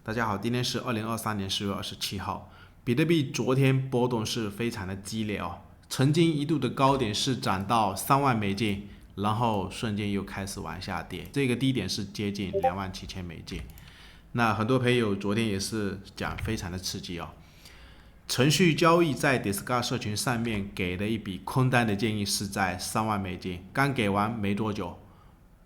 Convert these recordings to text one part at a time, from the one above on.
大家好，今天是2023年10月27号。比特币昨天波动是非常的激烈哦，曾经一度的高点是涨到3万美金，然后瞬间又开始往下跌，这个低点是接近27000美金。那很多朋友昨天也是讲非常的刺激哦。程序交易在 Discord 社群上面给的一笔空单的建议是在3万美金，刚给完没多久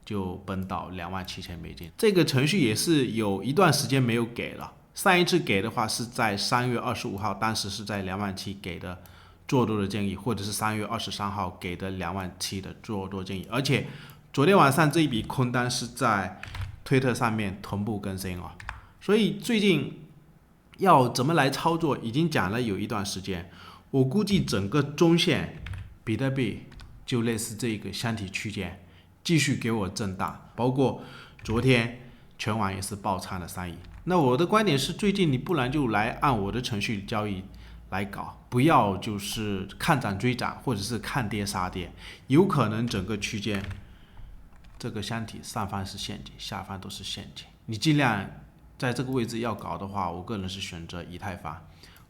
就崩到27000美金。这个程序也是有一段时间没有给了，上一次给的话是在3月25号，当时是在27000给的做多的建议，或者是3月23号给的27000的做多建议。而且昨天晚上这一笔空单是在推特上面同步更新哦，所以最近要怎么来操作已经讲了有一段时间。我估计整个中线比特币就类似这个箱体区间继续给我震荡，包括昨天全网也是爆仓了3亿。那我的观点是，最近你不然就来按我的程序交易来搞，不要就是看涨追涨，或者是看跌杀跌，有可能整个区间这个箱体上方是陷阱，下方都是陷阱。你尽量在这个位置要搞的话，我个人是选择以太坊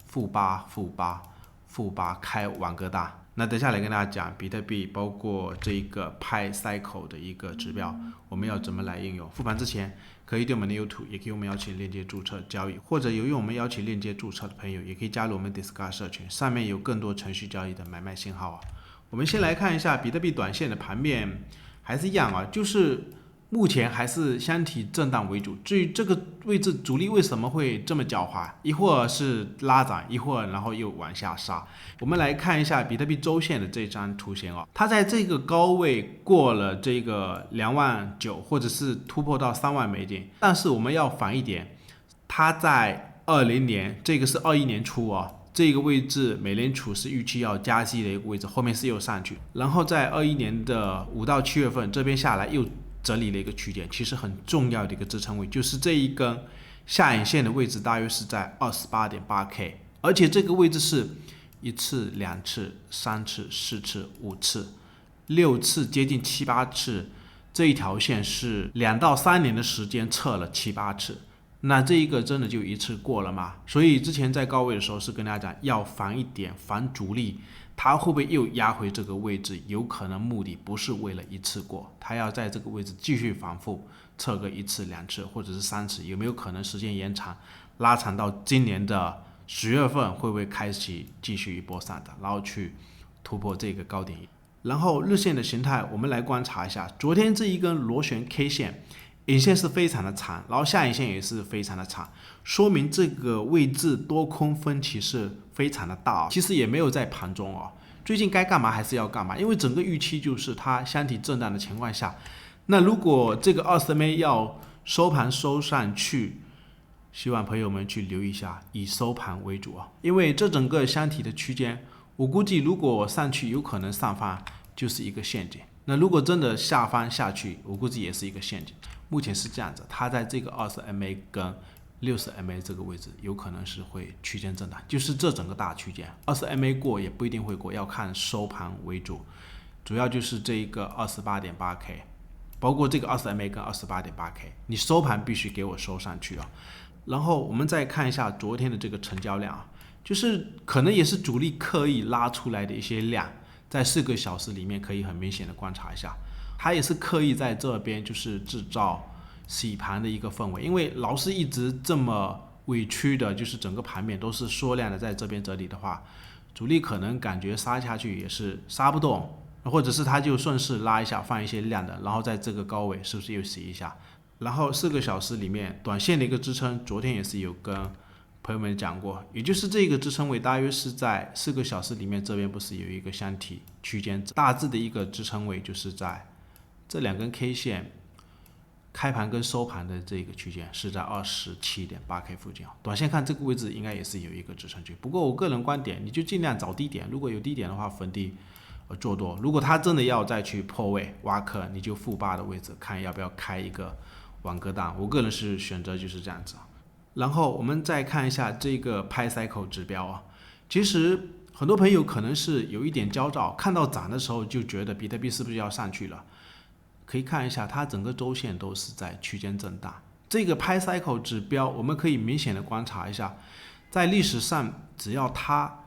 负8开网格大。那等下来跟大家讲比特币，包括这个Pi Cycle 的一个指标，我们要怎么来应用。复盘之前，可以对我们的 YouTube， 也可以用我们邀请链接注册交易，或者有用我们邀请链接注册的朋友，也可以加入我们 Discord 社群，上面有更多程序交易的买卖信号啊。我们先来看一下比特币短线的盘面，还是一样啊，就是目前还是箱体震荡为主。至于这个位置主力为什么会这么狡猾，一会儿是拉涨，一会儿然后又往下杀。我们来看一下比特币周线的这张图形哦，它在这个高位过了这个29000，或者是突破到3万美金。但是我们要反一点，它在20年，这个是21年初哦，这个位置美联储是预期要加息的一个位置，后面是又上去，然后在21年的5到7月份这边下来又整理了一个区间。其实很重要的一个支撑位就是这一根下影线的位置，大约是在 28.8K， 而且这个位置是1次、2次、3次、4次、5次、6次，接近7、8次，这一条线是2到3年的时间测了7、8次。那这一个真的就一次过了吗？所以之前在高位的时候是跟大家讲要防一点，防主力它会不会又压回这个位置，有可能目的不是为了一次过，它要在这个位置继续反复测个1次、2次或者是3次，有没有可能时间延长，拉长到今年的10月份，会不会开启继续一波上涨，然后去突破这个高点。然后日线的形态我们来观察一下，昨天这一根螺旋 K 线影线是非常的长，然后下影线也是非常的长，说明这个位置多空分歧是非常的大。其实也没有在盘中哦，最近该干嘛还是要干嘛，因为整个预期就是它箱体震荡的情况下，那如果这个20MA 要收盘收上去，希望朋友们去留意一下，以收盘为主啊，因为这整个箱体的区间，我估计如果上去有可能上方就是一个陷阱，那如果真的下方下去，我估计也是一个陷阱。目前是这样子，它在这个20MA 跟60MA 这个位置有可能是会区间震荡，就是这整个大区间 20MA 过也不一定会过，要看收盘为主，主要就是这一个 28.8K， 包括这个 20MA 跟 28.8K， 你收盘必须给我收上去啊。然后我们再看一下昨天的这个成交量啊，就是可能也是主力刻意拉出来的一些量，在4个小时里面可以很明显的观察一下，他也是刻意在这边就是制造洗盘的一个氛围，因为老是一直这么委屈的，就是整个盘面都是缩量的，在这边整理的话，主力可能感觉杀下去也是杀不动，或者是他就顺势拉一下放一些量的，然后在这个高位是不是又洗一下。然后4个小时里面短线的一个支撑，昨天也是有跟朋友们讲过，也就是这个支撑位大约是在4个小时里面，这边不是有一个箱体区间，大致的一个支撑位就是在这2根 K 线开盘跟收盘的这个区间是在 27.8K 附近，短线看这个位置应该也是有一个支撑区。不过我个人观点，你就尽量找低点，如果有低点的话逢低做多，如果它真的要再去破位挖坑，你就负8的位置看要不要开一个网格档，我个人是选择就是这样子。然后我们再看一下这个 Pi Cycle 指标啊，其实很多朋友可能是有一点焦躁，看到涨的时候就觉得比特币是不是要上去了，可以看一下它整个周线都是在区间震荡，这个Pi Cycle 指标，我们可以明显的观察一下，在历史上只要它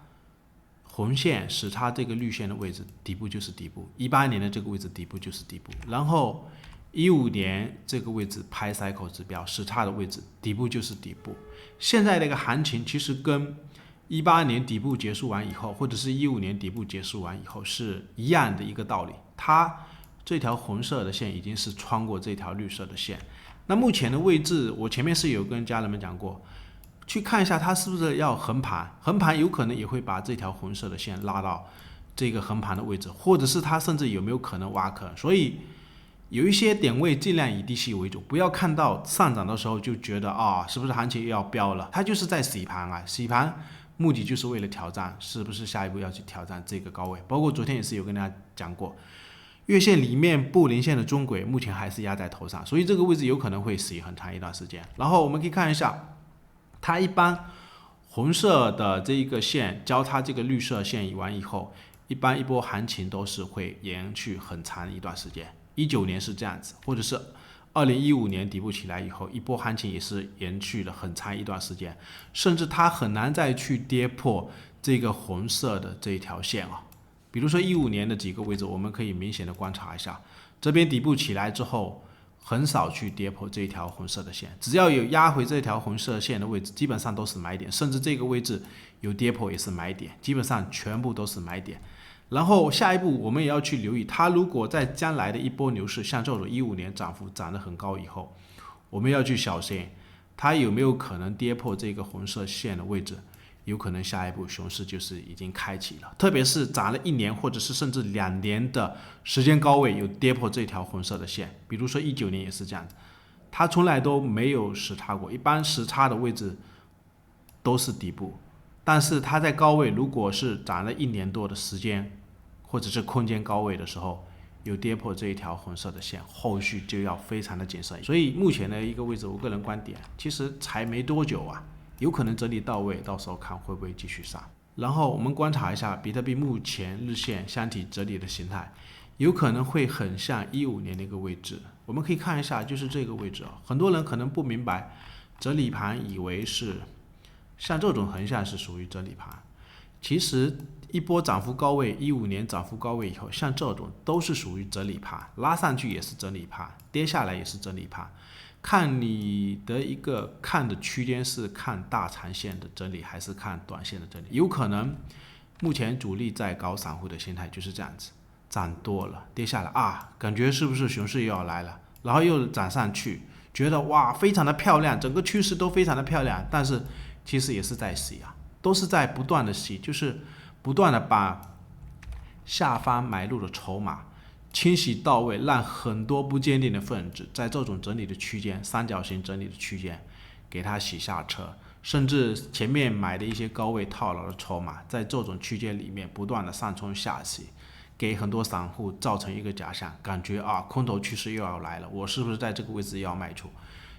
红线时差这个绿线的位置，底部就是底部；18年的这个位置底部就是底部，然后15年这个位置Pi Cycle 指标时差的位置底部就是底部。现在这个行情其实跟18年底部结束完以后，或者是15年底部结束完以后是一样的一个道理。它这条红色的线已经是穿过这条绿色的线。那目前的位置，我前面是有跟家人们讲过，去看一下它是不是要横盘，横盘有可能也会把这条红色的线拉到这个横盘的位置，或者是它甚至有没有可能挖坑。所以有一些点位尽量以低吸为主，不要看到上涨的时候就觉得是不是行情又要飙了，它就是在洗盘啊，洗盘目的就是为了挑战，是不是下一步要去挑战这个高位。包括昨天也是有跟大家讲过，月线里面布林线的中轨目前还是压在头上，所以这个位置有可能会洗很长一段时间。然后我们可以看一下，它一般红色的这一个线交叉这个绿色线完以后，一般一波行情都是会延续很长一段时间。19年是这样子，或者是2015年底部起来以后，一波行情也是延续了很长一段时间，甚至它很难再去跌破这个红色的这一条线啊。比如说15年的几个位置，我们可以明显的观察一下，这边底部起来之后，很少去跌破这一条红色的线，只要有压回这条红色线的位置，基本上都是买点，甚至这个位置有跌破也是买点，基本上全部都是买点。然后下一步我们也要去留意，它如果在将来的一波牛市，像这种15年涨幅涨得很高以后，我们要去小心，它有没有可能跌破这个红色线的位置，有可能下一步熊市就是已经开启了。特别是涨了1年或者是甚至2年的时间高位有跌破这条红色的线，比如说19年也是这样子，它从来都没有时差过，一般时差的位置都是底部。但是它在高位如果是涨了1年多的时间，或者是空间高位的时候，有跌破这一条红色的线，后续就要非常的谨慎。所以目前的一个位置，我个人观点，其实才没多久啊，有可能整理到位，到时候看会不会继续上。然后我们观察一下比特币目前日线箱体整理的形态，有可能会很像15年的一个位置。我们可以看一下，就是这个位置啊，很多人可能不明白整理盘，以为是像这种横向是属于整理盘，其实一波涨幅高位，15年涨幅高位以后，像这种都是属于整理盘，拉上去也是整理盘，跌下来也是整理盘。看你的一个看的区间是看大长线的整理，还是看短线的整理？有可能目前主力在搞散户的心态就是这样子，涨多了跌下来感觉是不是熊市又要来了，然后又涨上去，觉得哇非常的漂亮，整个趋势都非常的漂亮，但是其实也是在洗啊，都是在不断的洗，就是不断的把下方买入的筹码清洗到位，让很多不坚定的分子在这种整理的区间，三角形整理的区间给它洗下车，甚至前面买的一些高位套牢的筹码，在这种区间里面不断的上冲下洗，给很多散户造成一个假象，感觉空头趋势又要来了，我是不是在这个位置要卖出？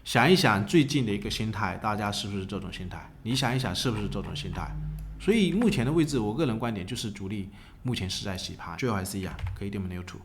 想一想最近的一个心态，大家是不是这种心态？你想一想是不是这种心态？所以目前的位置，我个人观点就是主力目前是在洗盘，最后还是一样，可以对我们的 YouTube。